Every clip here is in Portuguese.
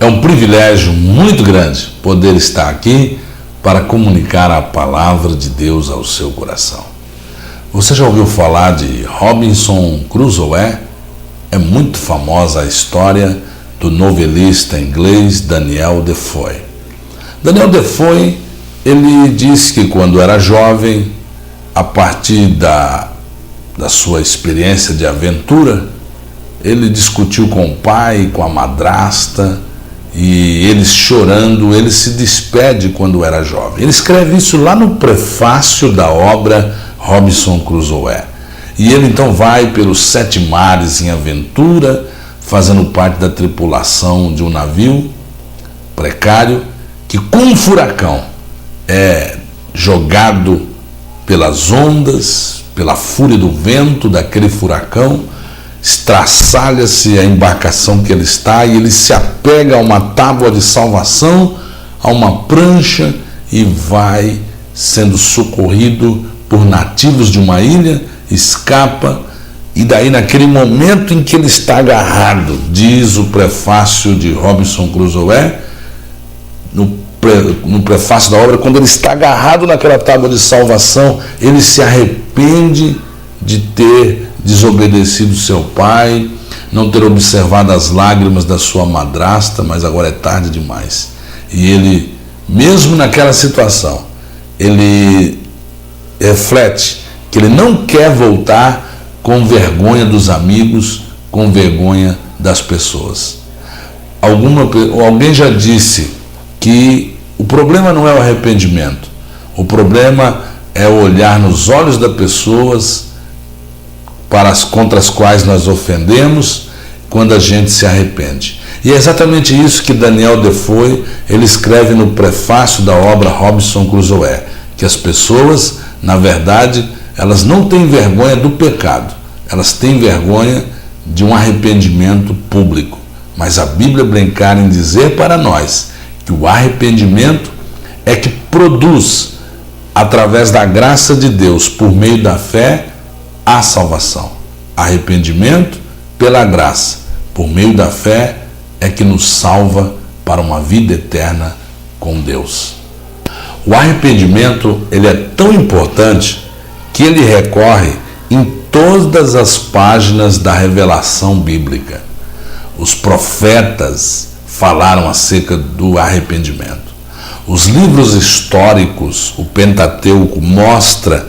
É um privilégio muito grande poder estar aqui para comunicar a palavra de Deus ao seu coração. Você já ouviu falar de Robinson Crusoe? É muito famosa a história do novelista inglês Daniel Defoe. Daniel Defoe, ele disse que quando era jovem, a partir da sua experiência de aventura, ele discutiu com o pai, com a madrasta, e eles chorando, ele se despede quando era jovem. Ele escreve isso lá no prefácio da obra Robinson Crusoe. E ele então vai pelos 7 mares em aventura, fazendo parte da tripulação de um navio precário, que com um furacão é jogado pelas ondas, pela fúria do vento daquele furacão, estraçalha-se a embarcação que ele está e ele se apega a uma tábua de salvação, a uma prancha, e vai sendo socorrido por nativos de uma ilha, escapa, e daí naquele momento em que ele está agarrado, diz o prefácio de Robinson Crusoe, no prefácio da obra, quando ele está agarrado naquela tábua de salvação, ele se arrepende de ter desobedecido seu pai, não ter observado as lágrimas da sua madrasta, mas agora é tarde demais. E ele, mesmo naquela situação, ele reflete que ele não quer voltar com vergonha dos amigos, com vergonha das pessoas. Alguém já disse que o problema não é o arrependimento, o problema é olhar nos olhos das pessoas contra as quais nós ofendemos quando a gente se arrepende. E é exatamente isso que Daniel Defoe, ele escreve no prefácio da obra Robinson Crusoe, que as pessoas, na verdade, elas não têm vergonha do pecado, elas têm vergonha de um arrependimento público. Mas a Bíblia brincar em dizer para nós que o arrependimento é que produz, através da graça de Deus, por meio da fé, a salvação. Arrependimento pela graça, por meio da fé, é que nos salva para uma vida eterna com Deus. O arrependimento, ele é tão importante que ele recorre em todas as páginas da revelação bíblica. Os profetas falaram acerca do arrependimento. Os livros históricos, o Pentateuco, mostra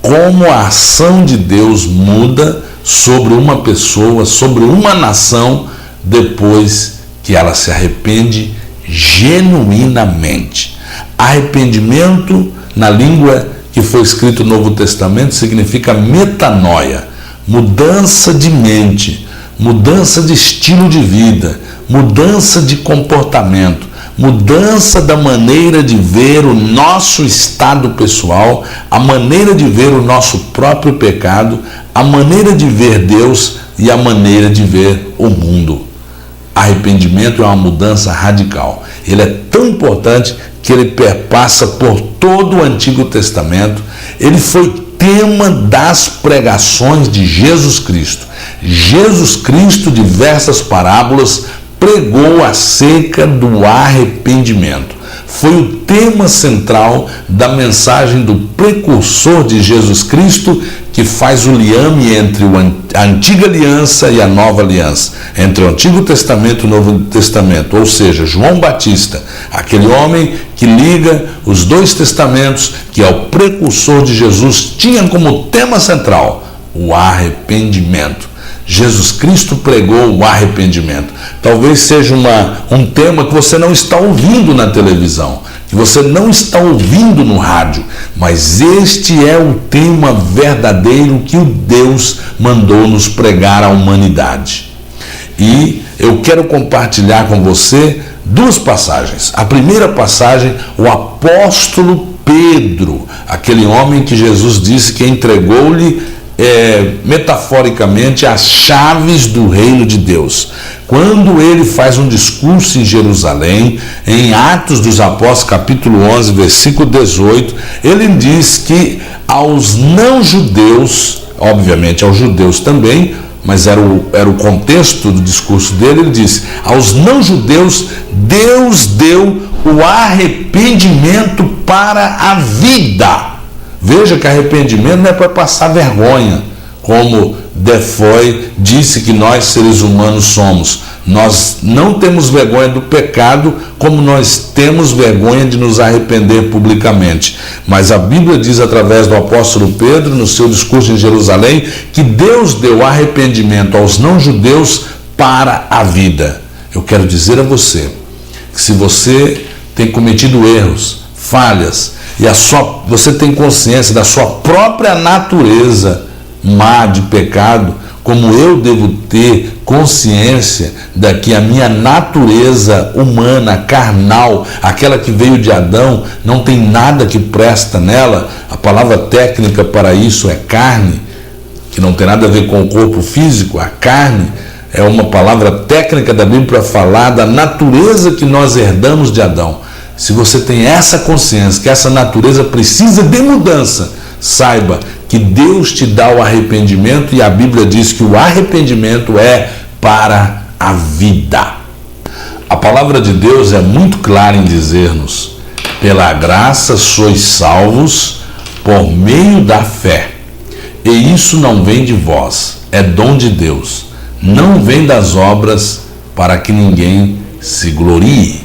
como a ação de Deus muda sobre uma pessoa, sobre uma nação, depois que ela se arrepende genuinamente. Arrependimento, na língua que foi escrito no Novo Testamento, significa metanoia, mudança de mente, mudança de estilo de vida, mudança de comportamento, mudança da maneira de ver o nosso estado pessoal, a maneira de ver o nosso próprio pecado, a maneira de ver Deus e a maneira de ver o mundo. Arrependimento é uma mudança radical. Ele é tão importante que ele perpassa por todo o Antigo Testamento. Ele foi tema das pregações de Jesus Cristo. Jesus Cristo, diversas parábolas, pregou acerca do arrependimento. Foi o tema central da mensagem do precursor de Jesus Cristo, que faz o liame entre a antiga aliança e a nova aliança, entre o Antigo Testamento e o Novo Testamento, ou seja, João Batista, aquele homem que liga os dois testamentos, que é o precursor de Jesus, tinha como tema central o arrependimento. Jesus Cristo pregou o arrependimento. Talvez seja um tema que você não está ouvindo na televisão, que você não está ouvindo no rádio, mas este é o tema verdadeiro que o Deus mandou nos pregar à humanidade. E eu quero compartilhar com você 2 passagens. A primeira passagem, o apóstolo Pedro, aquele homem que Jesus disse que entregou-lhe metaforicamente, as chaves do reino de Deus. Quando ele faz um discurso em Jerusalém, em Atos dos Apóstolos, capítulo 11, versículo 18, ele diz que aos não-judeus, obviamente aos judeus também, mas era o contexto do discurso dele, ele disse: aos não-judeus, Deus deu o arrependimento para a vida. Veja que arrependimento não é para passar vergonha, como Defoe disse que nós, seres humanos, somos. Nós não temos vergonha do pecado, como nós temos vergonha de nos arrepender publicamente. Mas a Bíblia diz, através do apóstolo Pedro, no seu discurso em Jerusalém, que Deus deu arrependimento aos não-judeus para a vida. Eu quero dizer a você que se você tem cometido erros, falhas, e você tem consciência da sua própria natureza má de pecado, como eu devo ter consciência da que a minha natureza humana, carnal, aquela que veio de Adão, não tem nada que presta nela. A palavra técnica para isso é carne, que não tem nada a ver com o corpo físico. A carne é uma palavra técnica da Bíblia para falar da natureza que nós herdamos de Adão. Se você tem essa consciência que essa natureza precisa de mudança, saiba que Deus te dá o arrependimento, e a Bíblia diz que o arrependimento é para a vida. A palavra de Deus é muito clara em dizer-nos: pela graça sois salvos por meio da fé. E isso não vem de vós, é dom de Deus. Não vem das obras, para que ninguém se glorie.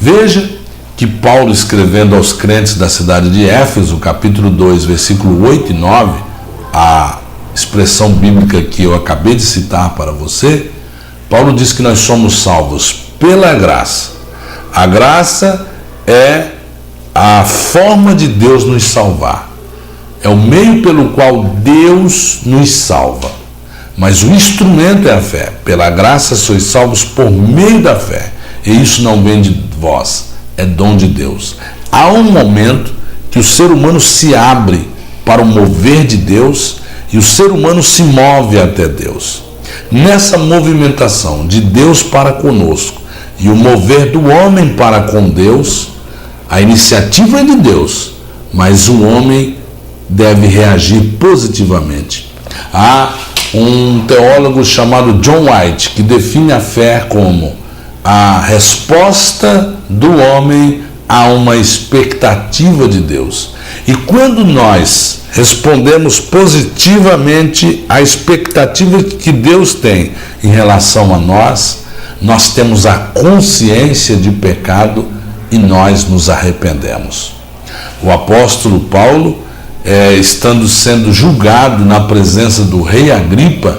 Veja que Paulo, escrevendo aos crentes da cidade de Éfeso, capítulo 2, versículo 8 e 9, a expressão bíblica que eu acabei de citar para você, Paulo diz que nós somos salvos pela graça. A graça é a forma de Deus nos salvar. É o meio pelo qual Deus nos salva. Mas o instrumento é a fé. Pela graça sois salvos por meio da fé. E isso não vem de vós, é dom de Deus. Há um momento que o ser humano se abre para o mover de Deus e o ser humano se move até Deus. Nessa movimentação de Deus para conosco e o mover do homem para com Deus, a iniciativa é de Deus, mas o homem deve reagir positivamente. Há um teólogo chamado John White que define a fé como a resposta do homem a uma expectativa de Deus. E quando nós respondemos positivamente à expectativa que Deus tem em relação a nós, nós temos a consciência de pecado e nós nos arrependemos. O apóstolo Paulo, estando sendo julgado na presença do rei Agripa,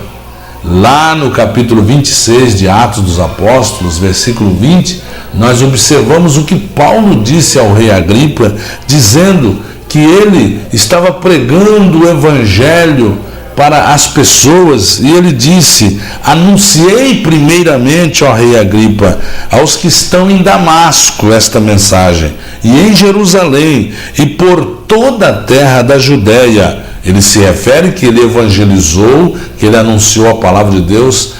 lá no capítulo 26 de Atos dos Apóstolos, versículo 20, nós observamos o que Paulo disse ao rei Agripa, dizendo que ele estava pregando o evangelho para as pessoas, e ele disse: anunciei primeiramente, ó rei Agripa, aos que estão em Damasco esta mensagem, e em Jerusalém, e por toda a terra da Judéia. Ele se refere que ele evangelizou, que ele anunciou a palavra de Deus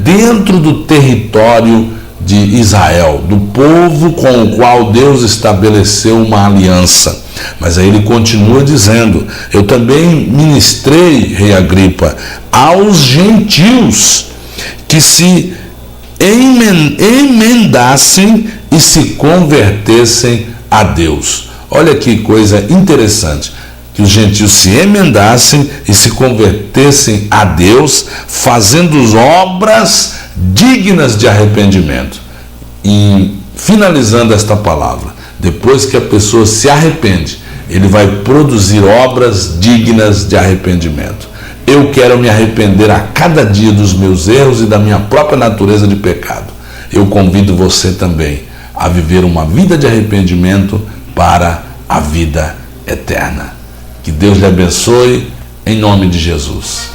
dentro do território de Israel, do povo com o qual Deus estabeleceu uma aliança. Mas aí ele continua dizendo: eu também ministrei, rei Agripa, aos gentios que se emendassem e se convertessem a Deus. Olha que coisa interessante. Que os gentios se emendassem e se convertessem a Deus, fazendo obras dignas de arrependimento. E finalizando esta palavra, depois que a pessoa se arrepende, ele vai produzir obras dignas de arrependimento. Eu quero me arrepender a cada dia dos meus erros e da minha própria natureza de pecado. Eu convido você também a viver uma vida de arrependimento para a vida eterna. Que Deus lhe abençoe, em nome de Jesus.